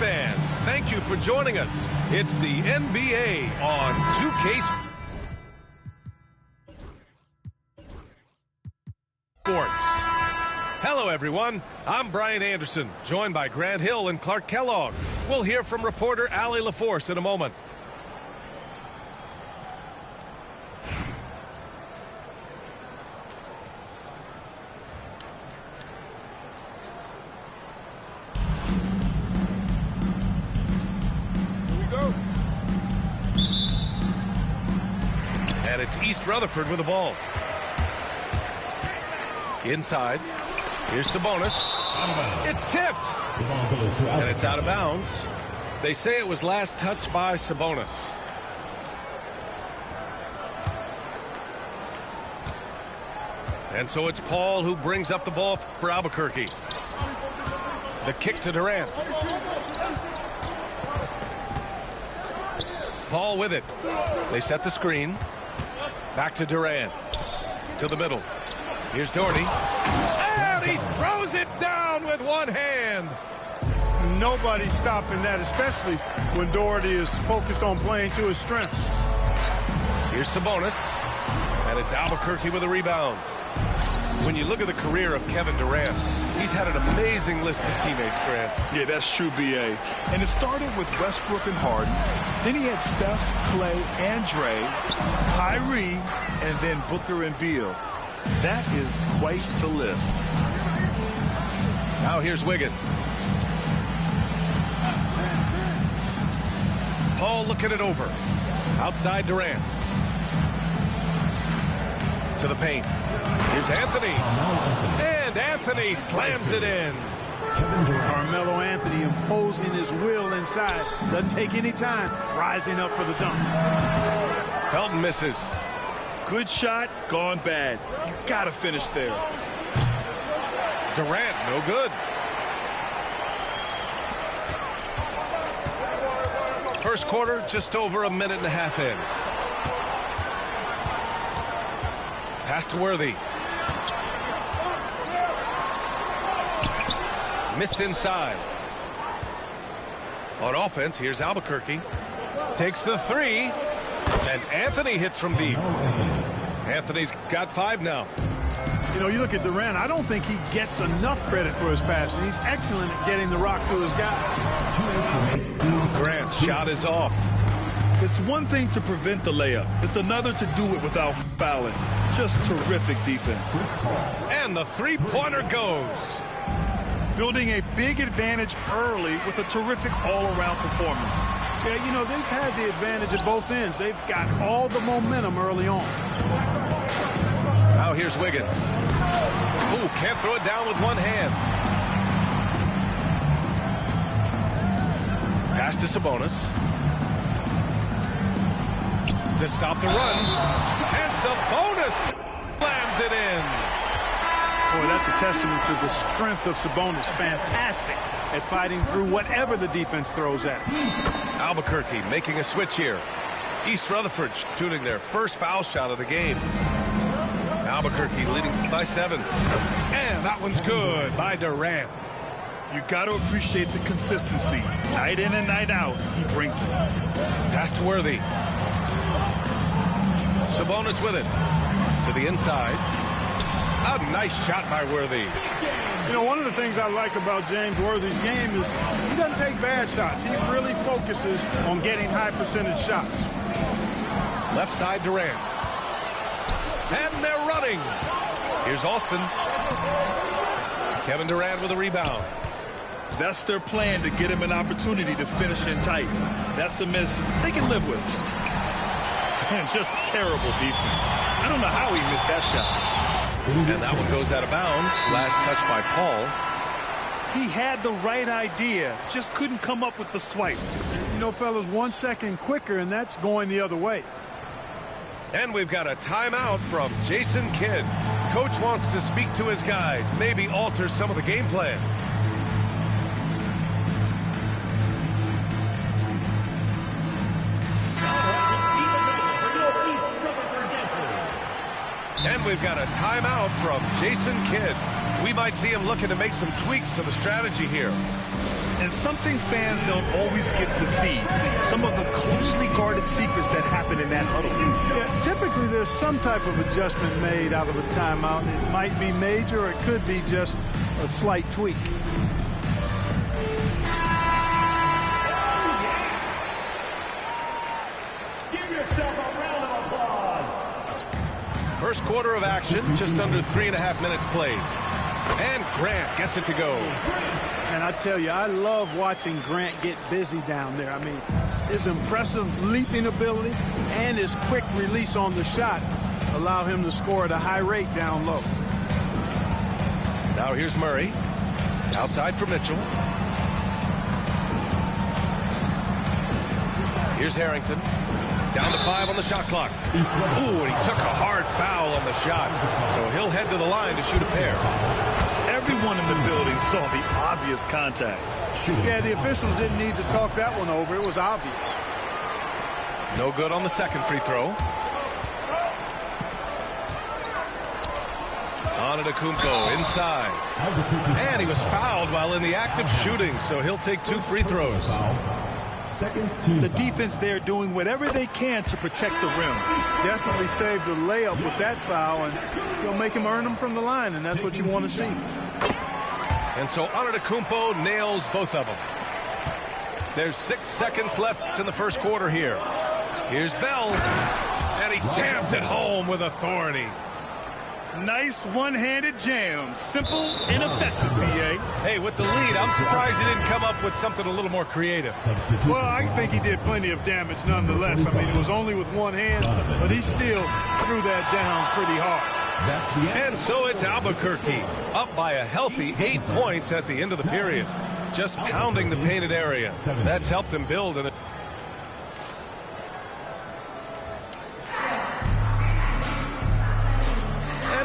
fans, thank you for joining us. It's the NBA on 2K Sports. Hello, everyone. I'm Brian Anderson, joined by Grant Hill and Clark Kellogg. We'll hear from reporter Allie LaForce in a moment. And it's East Rutherford with the ball. Inside. Here's Sabonis. It's tipped. And it's out of bounds. They say it was last touched by Sabonis. And so it's Paul who brings up the ball for Albuquerque. The kick to Durant. Paul with it. They set the screen. Back to Durant. To the middle. Here's Doherty. And he throws it down with one hand. Nobody's stopping that, especially when Doherty is focused on playing to his strengths. Here's Sabonis. And it's Albuquerque with a rebound. When you look at the career of Kevin Durant, he's had an amazing list of teammates, Grant. Yeah, that's true, B.A. And it started with Westbrook and Harden. Then he had Steph, Clay, and Dre, Kyrie, and then Booker and Beal. That is quite the list. Now here's Wiggins. Paul looking it over. Outside Durant. To the paint. Here's Anthony. And Anthony slams it in. Carmelo Anthony imposing his will inside. Doesn't take any time. Rising up for the dunk. Felton misses. Good shot, gone bad. You gotta finish there. Durant, no good. First quarter, just over a minute and a half in. Pass to Worthy. Missed inside. On offense, here's Albuquerque. Takes the three. And Anthony hits from deep. Anthony's got 5 now. You know, you look at Durant, I don't think he gets enough credit for his passing. He's excellent at getting the rock to his guys. Durant's shot is off. It's one thing to prevent the layup. It's another to do it without fouling. Just terrific defense. And the three-pointer goes. Building a big advantage early with a terrific all-around performance. Yeah, you know, they've had the advantage at both ends. They've got all the momentum early on. Now here's Wiggins. Ooh, can't throw it down with one hand. Pass to Sabonis. To stop the run. And Sabonis slams it in. Boy, that's a testament to the strength of Sabonis. Fantastic at fighting through whatever the defense throws at him. Albuquerque making a switch here. East Rutherford shooting their first foul shot of the game. Albuquerque leading by 7. And that one's good by Durant. You got to appreciate the consistency. Night in and night out, he brings it. Pass to Worthy. Sabonis with it. To the inside. A nice shot by Worthy. You know, one of the things I like about James Worthy's game is he doesn't take bad shots. He really focuses on getting high percentage shots. Left side Durant. And they're running. Here's Austin. Kevin Durant with a rebound. That's their plan, to get him an opportunity to finish in tight. That's a miss they can live with. And just terrible defense. I don't know how he missed that shot. And that one goes out of bounds. Last touch by Paul. He had the right idea, just couldn't come up with the swipe. You know, fellas, 1 second quicker, and that's going the other way. And we've got a timeout from Jason Kidd. Coach wants to speak to his guys, maybe alter some of the game plan. And we've got a timeout from Jason Kidd. We might see him looking to make some tweaks to the strategy here. And something fans don't always get to see, some of the closely guarded secrets that happen in that huddle. Yeah, typically there's some type of adjustment made out of a timeout. It might be major, or it could be just a slight tweak. Give yourself a round of applause. First quarter of action, just under 3.5 minutes played. And Grant gets it to go. And I tell you, I love watching Grant get busy down there. I mean, his impressive leaping ability and his quick release on the shot allow him to score at a high rate down low. Now here's Murray. Outside for Mitchell. Here's Harrington. Down to 5 on the shot clock. Ooh, and he took a hard foul on the shot. So he'll head to the line to shoot a pair. Everyone in the building saw the obvious contact. Yeah, the officials didn't need to talk that one over. It was obvious. No good on the second free throw. Antetokounmpo inside. And he was fouled while in the act of shooting, so he'll take 2 free throws. The defense there doing whatever they can to protect the rim. Definitely saved a layup with that foul, and you'll make him earn them from the line, and that's what you want to see. And so Antetokounmpo nails both of them. There's 6 seconds left in the first quarter here. Here's Bell, and he jams it home with authority. Nice one-handed jam. Simple and effective, B.A. Hey, with the lead, I'm surprised he didn't come up with something a little more creative. Well, I think he did plenty of damage nonetheless. I mean, it was only with one hand, but he still threw that down pretty hard. And so it's Albuquerque, up by a healthy 8 points at the end of the period. Just pounding the painted area. That's helped him build an...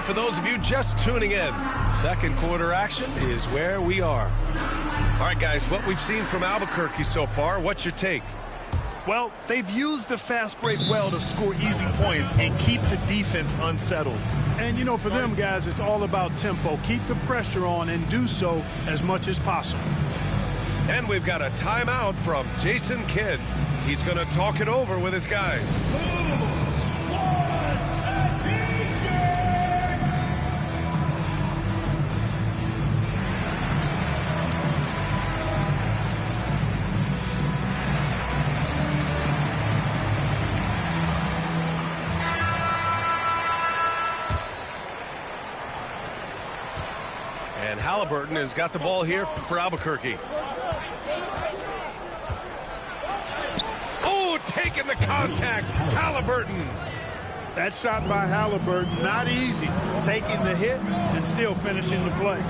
For those of you just tuning in, second quarter action is where we are. All right, guys, what we've seen from Albuquerque so far, what's your take? Well, they've used the fast break well to score easy points and keep the defense unsettled. And, you know, for them guys, it's all about tempo. Keep the pressure on and do so as much as possible. And we've got a timeout from Jason Kidd. He's going to talk it over with his guys. And Halliburton has got the ball here for Albuquerque. Oh, taking the contact, Halliburton. That shot by Halliburton, not easy. Taking the hit and still finishing the play.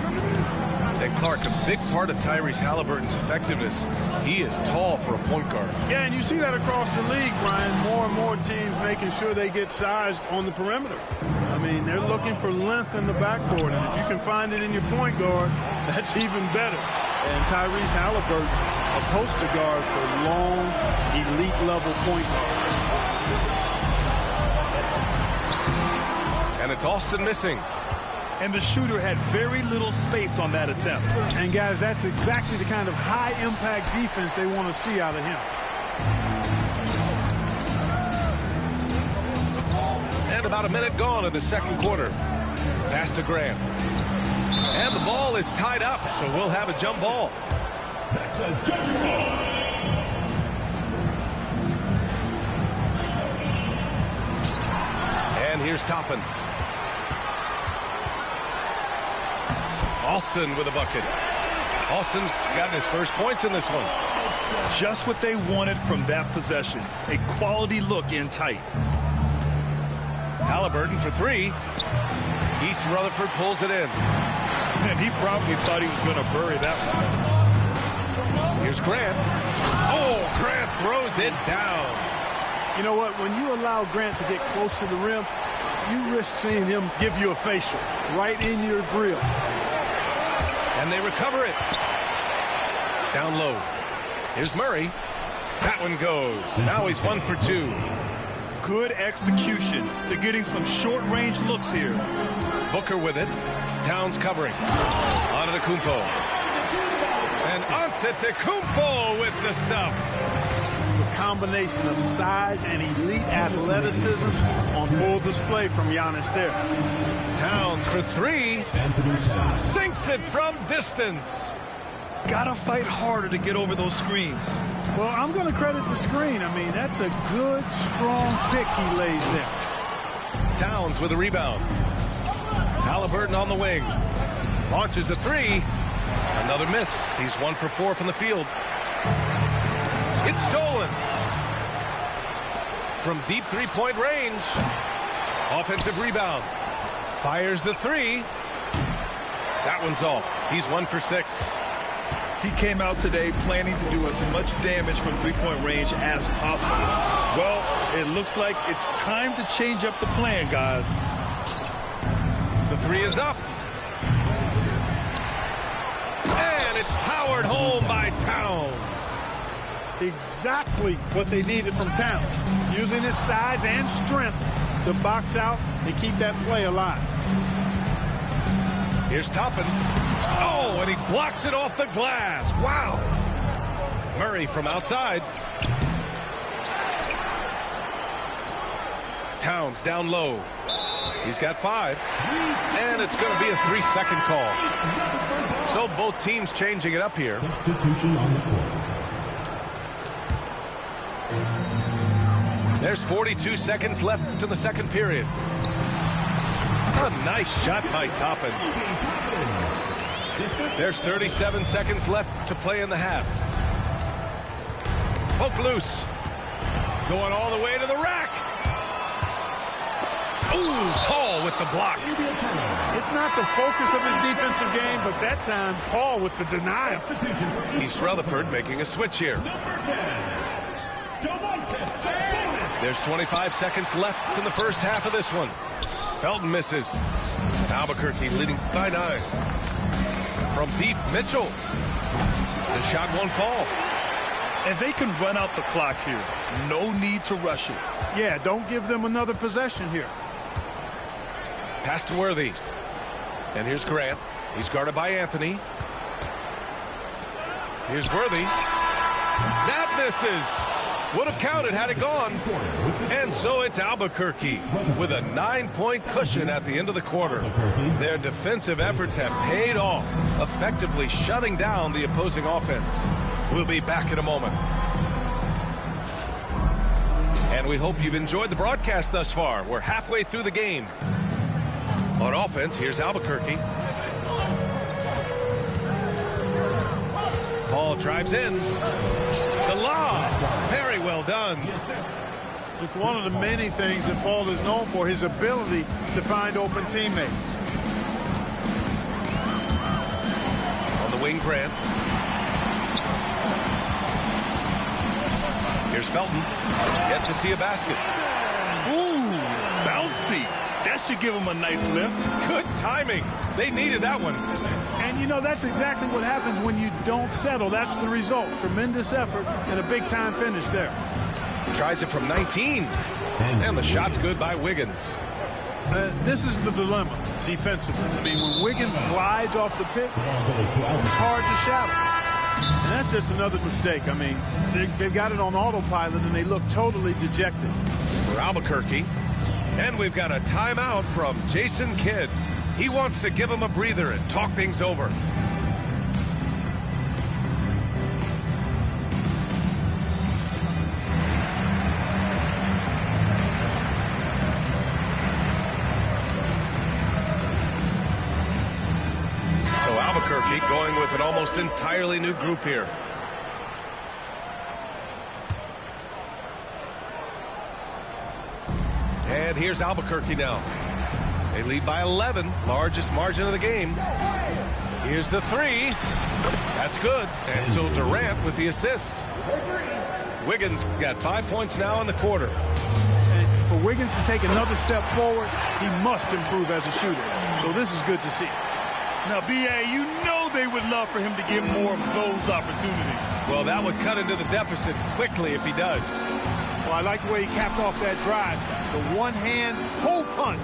And Clark, a big part of Tyrese Halliburton's effectiveness, he is tall for a point guard. Yeah, and you see that across the league, Brian. More and more teams making sure they get size on the perimeter. I mean, they're looking for length in the backcourt, and if you can find it in your point guard, that's even better. And Tyrese Halliburton, a poster guard for long, elite-level point guard. And it's Austin missing. And the shooter had very little space on that attempt. And, guys, that's exactly the kind of high-impact defense they want to see out of him. And about a minute gone in the second quarter. Pass to Grant. And the ball is tied up, so we'll have a jump ball. That's a jump ball. And here's Toppin. Austin with a bucket. Austin's gotten his first points in this one. Just what they wanted from that possession. A quality look in tight. Halliburton for 3. East Rutherford pulls it in. And he probably thought he was going to bury that one. Here's Grant. Oh, Grant throws it down. You know what? When you allow Grant to get close to the rim, you risk seeing him give you a facial right in your grill. And they recover it. Down low. Here's Murray. That one goes. Now he's 1 for 2. Good execution. They're getting some short-range looks here. Booker with it. Towns covering. Antetokounmpo. And Antetokounmpo with the stuff. The combination of size and elite athleticism on full display from Giannis there. Towns for three. Sinks it from distance. Gotta fight harder to get over those screens. Well, I'm going to credit the screen. I mean, that's a good, strong pick he lays there. Towns with a rebound. Halliburton on the wing. Launches a three. Another miss. He's 1 for 4 from the field. It's stolen. From deep three-point range. Offensive rebound. Fires the three. That one's off. He's 1 for 6. He came out today planning to do as much damage from three-point range as possible. Well, it looks like it's time to change up the plan, guys. The three is up. And it's powered home by Towns. Exactly what they needed from Towns. Using his size and strength to box out and keep that play alive. Here's Toppin. Oh, and he blocks it off the glass. Wow. Murray from outside. Towns down low. He's got 5. And it's going to be a 3-second call. So both teams changing it up here. Substitution on the court. There's 42 seconds left in the second period. A nice shot by Toppin. There's 37 seconds left to play in the half. Poke loose. Going all the way to the rack. Ooh, Paul with the block. It's not the focus of his defensive game, but that time, Paul with the denial. East Rutherford making a switch here. There's 25 seconds left in the first half of this one. Felton misses. Albuquerque leading by 9. From deep, Mitchell. The shot won't fall. And they can run out the clock here. No need to rush it. Yeah, don't give them another possession here. Pass to Worthy. And here's Grant. He's guarded by Anthony. Here's Worthy. That misses. Would have counted had it gone. And so it's Albuquerque with a 9-point cushion at the end of the quarter. Their defensive efforts have paid off, effectively shutting down the opposing offense. We'll be back in a moment. And we hope you've enjoyed the broadcast thus far. We're halfway through the game. On offense, here's Albuquerque. Paul drives in. The lob. Very well done. It's one of the many things that Paul is known for, his ability to find open teammates. On the wing, Grant. Here's Felton. Yet to see a basket. Ooh, bouncy. That should give him a nice lift. Good timing. They needed that one. And, you know, that's exactly what happens when you don't settle. That's the result. Tremendous effort and a big-time finish there. Tries it from 19. And the shot's good by Wiggins. This is the dilemma defensively. I mean, when Wiggins glides off the pick, it's hard to shadow. And that's just another mistake. I mean, they've got it on autopilot, and they look totally dejected. For Albuquerque. And we've got a timeout from Jason Kidd. He wants to give him a breather and talk things over. So Albuquerque going with an almost entirely new group here. And here's Albuquerque now. They lead by 11, largest margin of the game. Here's the three. That's good. And so Durant with the assist. Wiggins got 5 points now in the quarter. And for Wiggins to take another step forward, he must improve as a shooter. So this is good to see. Now, B.A., you know they would love for him to get more of those opportunities. Well, that would cut into the deficit quickly if he does. Well, I like the way he capped off that drive. The one-hand hole punch.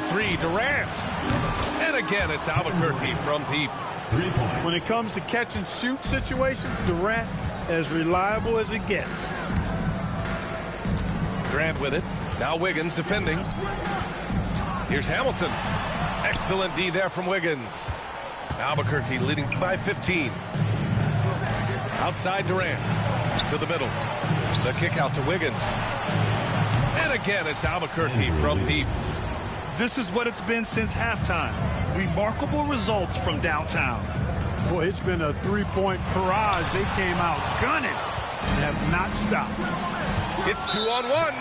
three, Durant. And again, it's Albuquerque from deep. 3 points. When it comes to catch and shoot situations, Durant as reliable as it gets. Durant with it. Now Wiggins defending. Here's Hamilton. Excellent D there from Wiggins. Albuquerque leading by 15. Outside Durant. To the middle. The kick out to Wiggins. And again, it's Albuquerque from deep. This is what it's been since halftime. Remarkable results from downtown. Boy, it's been a three-point barrage. They came out gunning and have not stopped. It's 2-on-1.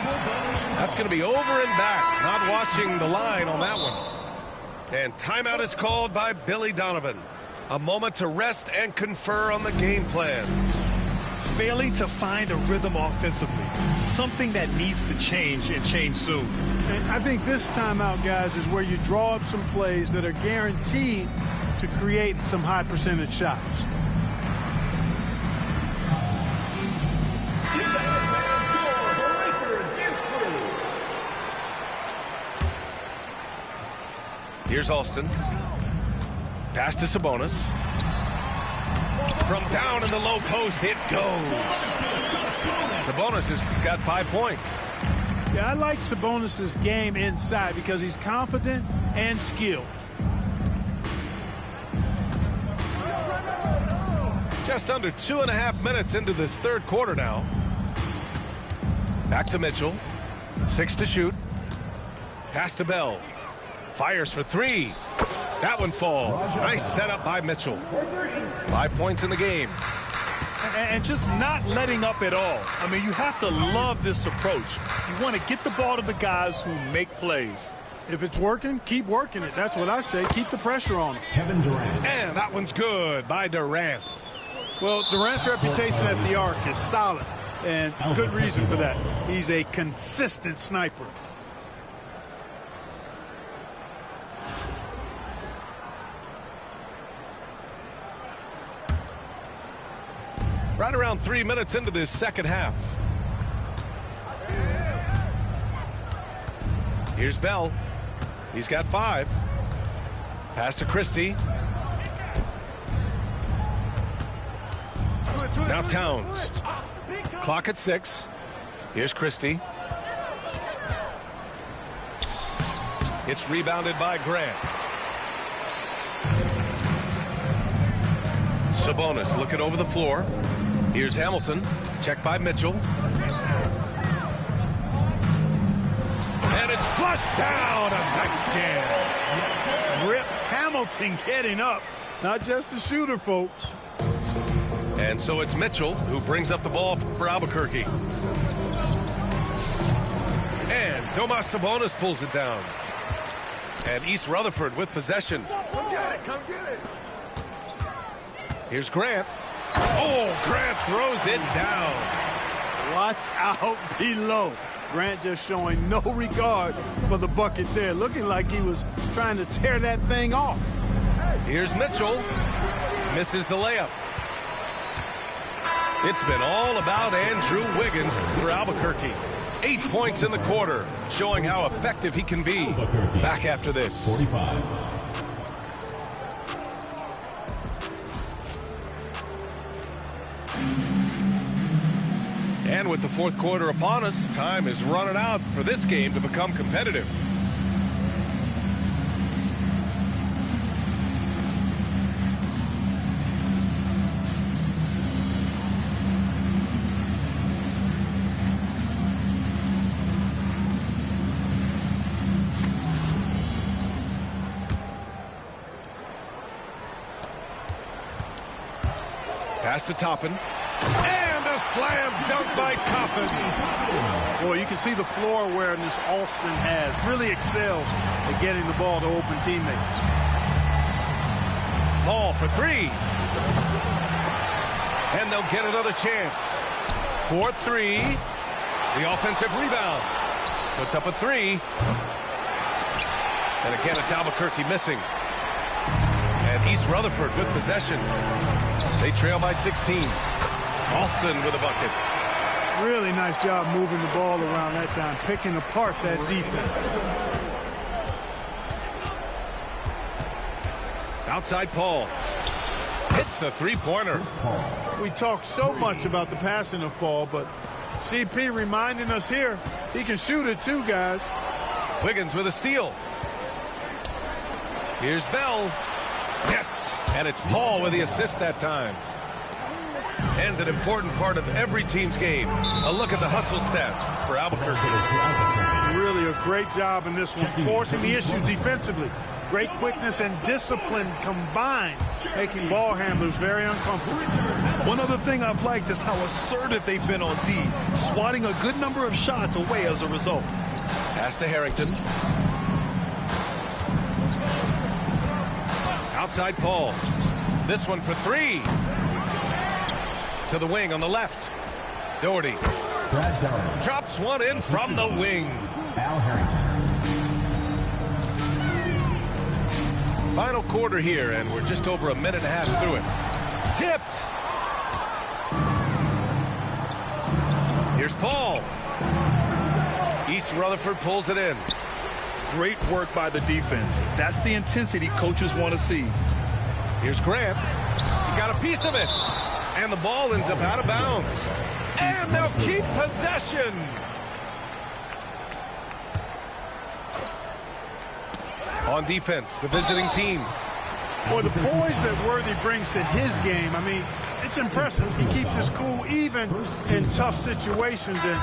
That's going to be over and back. Not watching the line on that one. And timeout is called by Billy Donovan. A moment to rest and confer on the game plan. Failing to find a rhythm offensively. Something that needs to change and change soon. And I think this timeout, guys, is where you draw up some plays that are guaranteed to create some high percentage shots. Here's Alston. Pass to Sabonis. From down in the low post, it goes. Sabonis has got 5 points. Yeah, I like Sabonis' game inside because he's confident and skilled. Just under 2.5 minutes into this third quarter now. Back to Mitchell. 6 to shoot. Pass to Bell. Fires for 3. That one falls. Nice setup by Mitchell. 5 points in the game. And just not letting up at all. I mean, you have to love this approach. You want to get the ball to the guys who make plays. If it's working, keep working it. That's what I say. Keep the pressure on him. Kevin Durant. And that one's good by Durant. Well, Durant's reputation at the arc is solid, and good reason for that. He's a consistent sniper. Right around 3 minutes into this second half. Here's Bell. He's got 5. Pass to Christie. Now Towns. Clock at 6. Here's Christie. It's rebounded by Grant. Sabonis looking over the floor. Here's Hamilton. Checked by Mitchell. And it's flushed down. A nice jam. Rip Hamilton getting up. Not just a shooter, folks. And so it's Mitchell who brings up the ball for Albuquerque. And Domas Sabonis pulls it down. And East Rutherford with possession. Come get it, come get it. Here's Grant. Oh, Grant throws it down. Watch out below. Grant just showing no regard for the bucket there. Looking like he was trying to tear that thing off. Here's Mitchell. Misses the layup. It's been all about Andrew Wiggins for Albuquerque. 8 points in the quarter, showing how effective he can be. Back after this. 45. And with the fourth quarter upon us, time is running out for this game to become competitive. Pass to Toppin. And a slam dunk by Toppin. Boy, you can see the floor awareness Alston has. Really excels at getting the ball to open teammates. Paul for 3. And they'll get another chance. 4-3. The offensive rebound. Puts up a 3. And again, it's Albuquerque missing. And East Rutherford with possession. They trail by 16. Alston with a bucket. Really nice job moving the ball around that time, picking apart that defense. Outside Paul. Hits the three-pointer. We talk so much about the passing of Paul, but CP reminding us here, he can shoot it too, guys. Wiggins with a steal. Here's Bell. Yes, and it's Paul with the assist that time. And an important part of every team's game. A look at the hustle stats for Albuquerque. Really a great job in this one, forcing the issues defensively. Great quickness and discipline combined, making ball handlers very uncomfortable. One other thing I've liked is how assertive they've been on D, swatting a good number of shots away as a result. Pass to Harrington. Outside Paul. This one for three. To the wing on the left. Doherty. Drops one in from the wing. Al Harrington. Final quarter here, and we're just over a minute and a half through it. Tipped. Here's Paul. East Rutherford pulls it in. Great work by the defense. That's the intensity coaches want to see. Here's Grant. He got a piece of it. And the ball ends up out of bounds. And they'll keep possession. On defense, the visiting team. Boy, the poise that Worthy brings to his game, I mean, it's impressive. He keeps his cool even in tough situations, and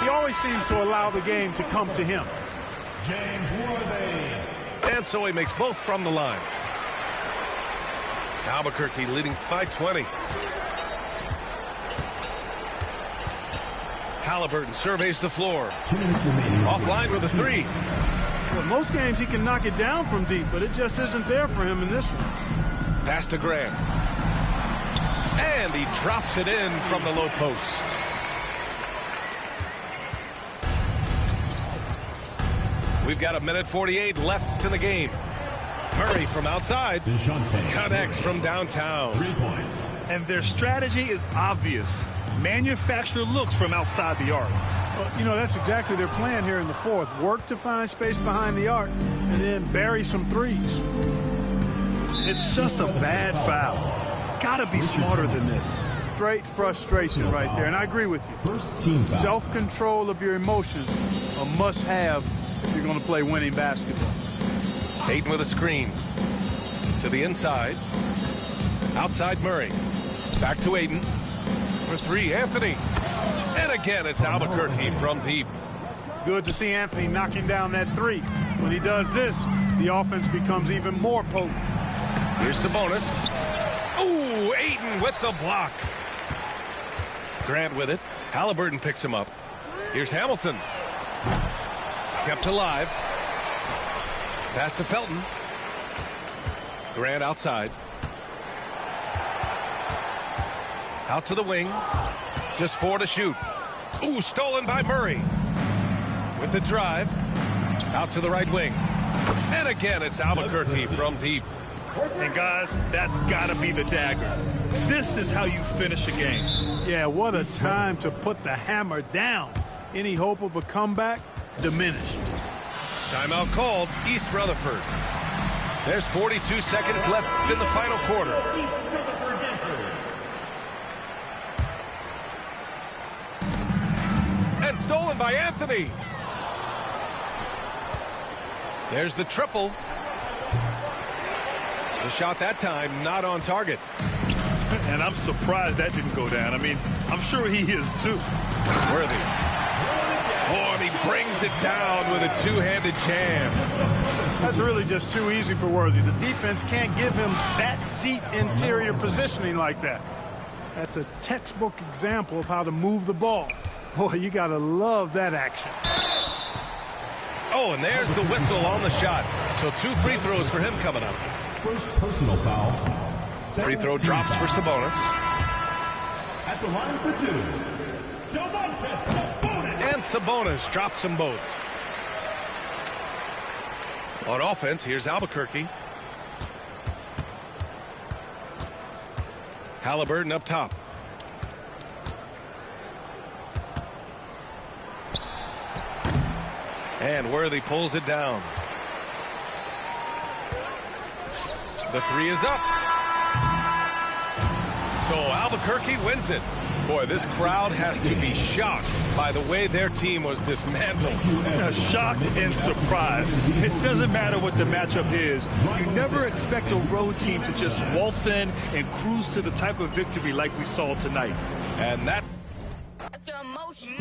he always seems to allow the game to come to him. James Worthy. And so he makes both from the line. Albuquerque leading by 20. Halliburton surveys the floor. Offline with a three. Well, most games he can knock it down from deep, but it just isn't there for him in this one. Pass to Grant. And he drops it in from the low post. We've got a minute 48 left in the game. Murray from outside. Connects from downtown. 3 points. And their strategy is obvious. Manufacture looks from outside the arc. Well, you know, that's exactly their plan here in the fourth. Work to find space behind the arc and then bury some threes. It's just a bad foul. Gotta be smarter than this. Great frustration right there, and I agree with you. First team foul. Self-control of your emotions, a must-have if you're going to play winning basketball. Ayton with a screen. To the inside. Outside Murray. Back to Ayton. For three, Anthony. And again, it's Albuquerque from deep. Good to see Anthony knocking down that three. When he does this, the offense becomes even more potent. Here's Sabonis. Ooh, Ayton with the block. Grant with it. Halliburton picks him up. Here's Hamilton. Kept alive. Pass to Felton. Grant outside. Out to the wing. Just 4 to shoot. Ooh, stolen by Murray. With the drive. Out to the right wing. And again, it's Albuquerque from deep. And guys, that's gotta be the dagger. This is how you finish a game. Yeah, what a time to put the hammer down. Any hope of a comeback diminished. Timeout called, East Rutherford. There's 42 seconds left in the final quarter. East Rutherford enters. And stolen by Anthony. There's the triple. The shot that time not on target. And I'm surprised that didn't go down. I mean, I'm sure he is too. Worthy. Oh, and he brings it down with a two-handed jam. That's really just too easy for Worthy. The defense can't give him that deep interior positioning like that. That's a textbook example of how to move the ball. Boy, you got to love that action. Oh, and there's the whistle on the shot. So 2 free throws for him coming up. First personal foul. Free throw drops for Sabonis. At the line for 2. Domantas Sabonis. And Sabonis drops them both. On offense, here's Albuquerque. Halliburton up top. And Worthy pulls it down. The three is up. So Albuquerque wins it. Boy, this crowd has to be shocked by the way their team was dismantled. Shocked and surprised. It doesn't matter what the matchup is. You never expect a road team to just waltz in and cruise to the type of victory like we saw tonight. And that... The emotion.